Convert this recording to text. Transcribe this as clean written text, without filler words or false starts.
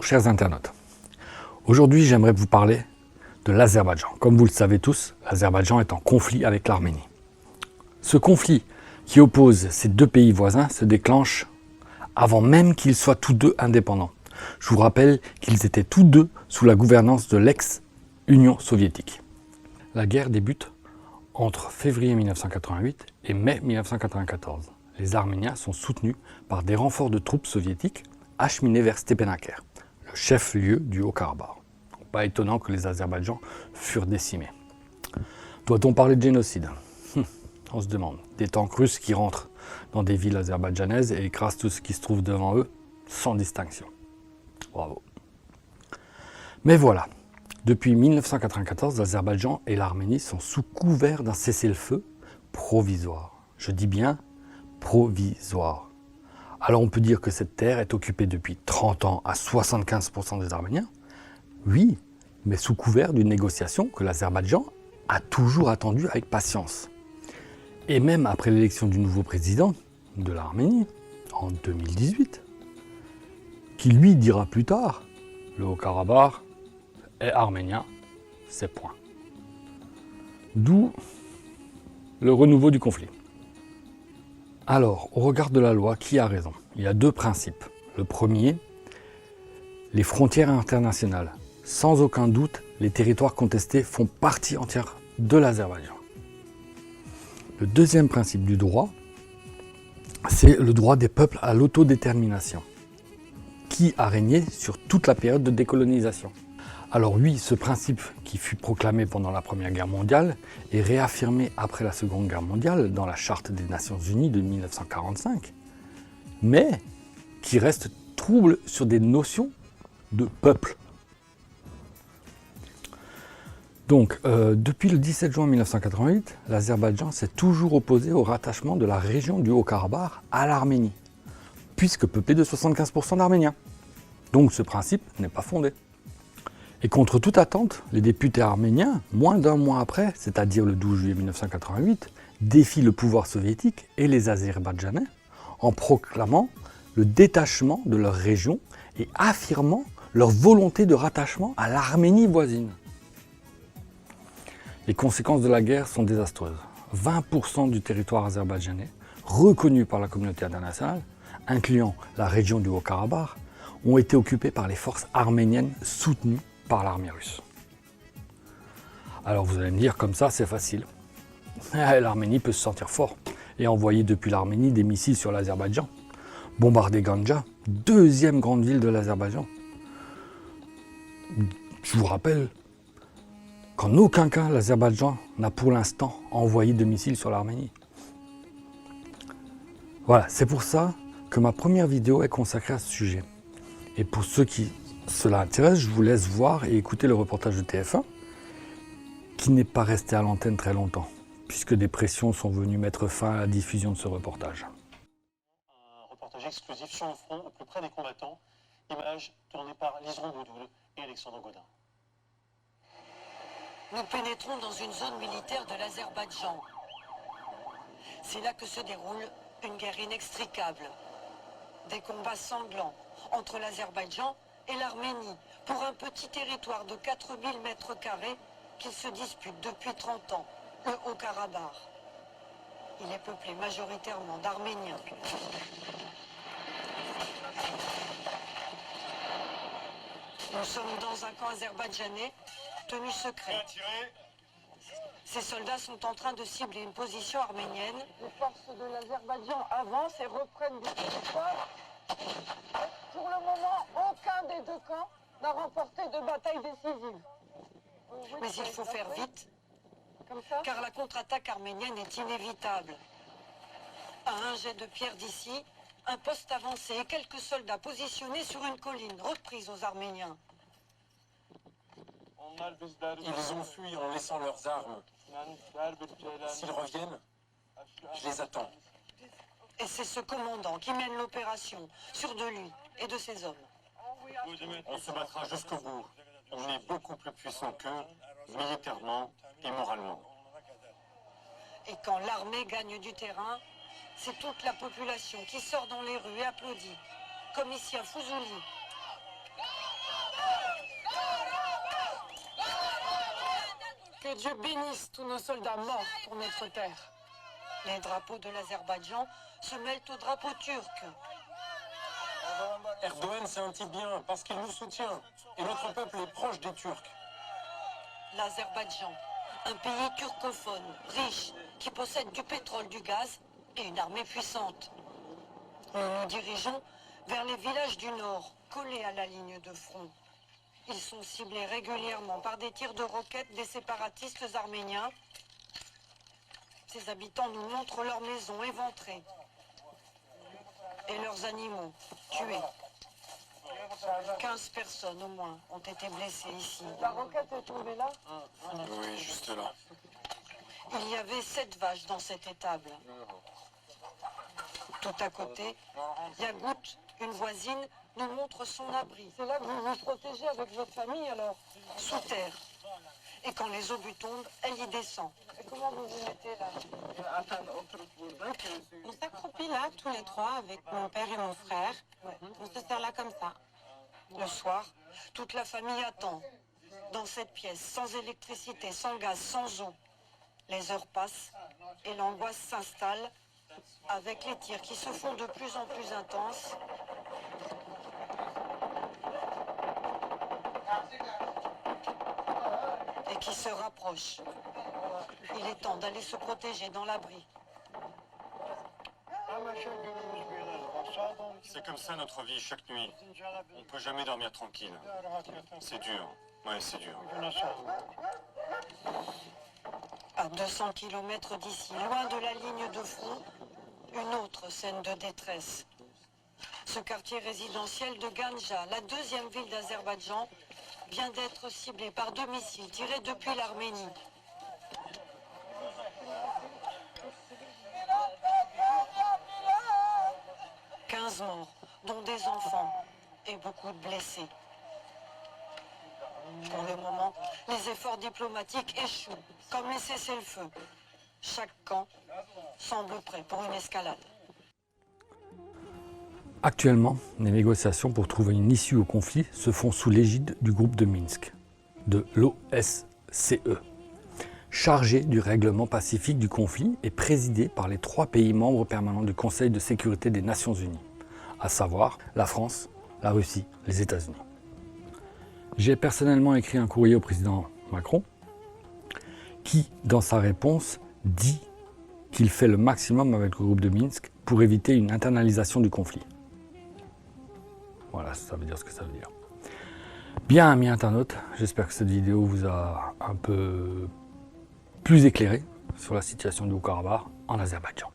chers internautes. Aujourd'hui, j'aimerais vous parler de l'Azerbaïdjan. Comme vous le savez tous, l'Azerbaïdjan est en conflit avec l'Arménie. Ce conflit qui oppose ces deux pays voisins se déclenche avant même qu'ils soient tous deux indépendants. Je vous rappelle qu'ils étaient tous deux sous la gouvernance de l'ex-Union soviétique. La guerre débute entre février 1988 et mai 1994. Les Arméniens sont soutenus par des renforts de troupes soviétiques acheminés vers Stepanakert, le chef-lieu du Haut-Karabakh. Pas étonnant que les Azerbaïdjans furent décimés. Doit-on parler de génocide? On se demande. Des tanks russes qui rentrent dans des villes azerbaïdjanaises et écrasent tout ce qui se trouve devant eux, sans distinction. Bravo. Mais voilà, depuis 1994, l'Azerbaïdjan et l'Arménie sont sous couvert d'un cessez-le-feu provisoire. Je dis bien provisoire. Alors on peut dire que cette terre est occupée depuis 30 ans à 75% des Arméniens. Oui, mais sous couvert d'une négociation que l'Azerbaïdjan a toujours attendue avec patience. Et même après l'élection du nouveau président de l'Arménie, en 2018, qui lui dira plus tard, le Haut-Karabakh est arménien, c'est point. D'où le renouveau du conflit. Alors, au regard de la loi, qui a raison? Il y a deux principes. Le premier, les frontières internationales. Sans aucun doute, les territoires contestés font partie entière de l'Azerbaïdjan. Le deuxième principe du droit, c'est le droit des peuples à l'autodétermination, qui a régné sur toute la période de décolonisation. Alors oui, ce principe qui fut proclamé pendant la Première Guerre mondiale est réaffirmé après la Seconde Guerre mondiale dans la Charte des Nations Unies de 1945, mais qui reste trouble sur des notions de peuple. Donc, depuis le 17 juin 1988, l'Azerbaïdjan s'est toujours opposé au rattachement de la région du Haut-Karabakh à l'Arménie, puisque peuplée de 75% d'Arméniens. Donc ce principe n'est pas fondé. Et contre toute attente, les députés arméniens, moins d'un mois après, c'est-à-dire le 12 juillet 1988, défient le pouvoir soviétique et les Azerbaïdjanais en proclamant le détachement de leur région et affirmant leur volonté de rattachement à l'Arménie voisine. Les conséquences de la guerre sont désastreuses. 20% du territoire azerbaïdjanais, reconnu par la communauté internationale, incluant la région du Haut-Karabakh, ont été occupés par les forces arméniennes soutenues par l'armée russe. Alors vous allez me dire, comme ça c'est facile. L'Arménie peut se sentir fort et envoyer depuis l'Arménie des missiles sur l'Azerbaïdjan. Bombarder Ganja, deuxième grande ville de l'Azerbaïdjan. Je vous rappelle qu'en aucun cas l'Azerbaïdjan n'a pour l'instant envoyé de missiles sur l'Arménie. Voilà, c'est pour ça que ma première vidéo est consacrée à ce sujet. Et pour ceux qui cela intéresse, je vous laisse voir et écouter le reportage de TF1, qui n'est pas resté à l'antenne très longtemps, puisque des pressions sont venues mettre fin à la diffusion de ce reportage. Un reportage exclusif sur le front, au plus près des combattants. Image tournée par Liseron Boudoul et Alexandre Godin. Nous pénétrons dans une zone militaire de l'Azerbaïdjan. C'est là que se déroule une guerre inextricable. Des combats sanglants entre l'Azerbaïdjan et l'Arménie pour un petit territoire de 4000 m² qu'ils se disputent depuis 30 ans, le Haut-Karabakh. Il est peuplé majoritairement d'Arméniens. Nous sommes dans un camp azerbaïdjanais tenu secret. Ces soldats sont en train de cibler une position arménienne. Les forces de l'Azerbaïdjan avancent et reprennent des territoires. Pour le moment, aucun des deux camps n'a remporté de bataille décisive. Mais il faut faire vite, car la contre-attaque arménienne est inévitable. À un jet de pierre d'ici, un poste avancé et quelques soldats positionnés sur une colline reprise aux Arméniens. Ils ont fui en laissant leurs armes. S'ils reviennent, je les attends. Et c'est ce commandant qui mène l'opération, sûr de lui et de ses hommes. On se battra jusqu'au bout. On est beaucoup plus puissant qu'eux, militairement et moralement. Et quand l'armée gagne du terrain, c'est toute la population qui sort dans les rues et applaudit, comme ici à Fouzouli. Que Dieu bénisse tous nos soldats morts pour notre terre. Les drapeaux de l'Azerbaïdjan se mêlent aux drapeaux turcs. Erdogan, c'est un type bien parce qu'il nous soutient. Et notre peuple est proche des Turcs. L'Azerbaïdjan, un pays turcophone, riche, qui possède du pétrole, du gaz et une armée puissante. Nous nous dirigeons vers les villages du nord, collés à la ligne de front. Ils sont ciblés régulièrement par des tirs de roquettes des séparatistes arméniens. Ces habitants nous montrent leurs maisons éventrées et leurs animaux tués. 15 personnes au moins ont été blessées ici. La roquette est tombée là? Oui, juste là. Il y avait 7 vaches dans cette étable. Tout à côté, Yagout, une voisine, nous montre son abri. C'est là que vous vous protégez avec votre famille alors? Sous terre. Et quand les obus tombent, elle y descend. Et comment vous vous mettez là? On s'accroupit là, tous les trois, avec mon père et mon frère. On se sert là comme ça. Le soir, toute la famille attend. Dans cette pièce, sans électricité, sans gaz, sans eau. Les heures passent et l'angoisse s'installe avec les tirs qui se font de plus en plus intenses. Et qui se rapprochent. Il est temps d'aller se protéger dans l'abri. C'est comme ça notre vie chaque nuit. On peut jamais dormir tranquille. C'est dur. Ouais, c'est dur. À 200 km d'ici, loin de la ligne de front, une autre scène de détresse. Ce quartier résidentiel de Ganja, la deuxième ville d'Azerbaïdjan, vient d'être ciblé par 2 missiles tirés depuis l'Arménie. « 15 morts, dont des enfants, et beaucoup de blessés. Pour le moment, les efforts diplomatiques échouent, comme les cessez-le-feu. Chaque camp semble prêt pour une escalade. Actuellement, les négociations pour trouver une issue au conflit se font sous l'égide du groupe de Minsk, de l'OSCE, chargé du règlement pacifique du conflit et présidé par les 3 pays membres permanents du Conseil de sécurité des Nations Unies, à savoir la France, la Russie, les États-Unis. J'ai personnellement écrit un courrier au président Macron qui, dans sa réponse, dit qu'il fait le maximum avec le groupe de Minsk pour éviter une internalisation du conflit. Voilà, ça veut dire ce que ça veut dire. Bien, amis internautes, j'espère que cette vidéo vous a un peu plus éclairé sur la situation du Haut-Karabakh en Azerbaïdjan.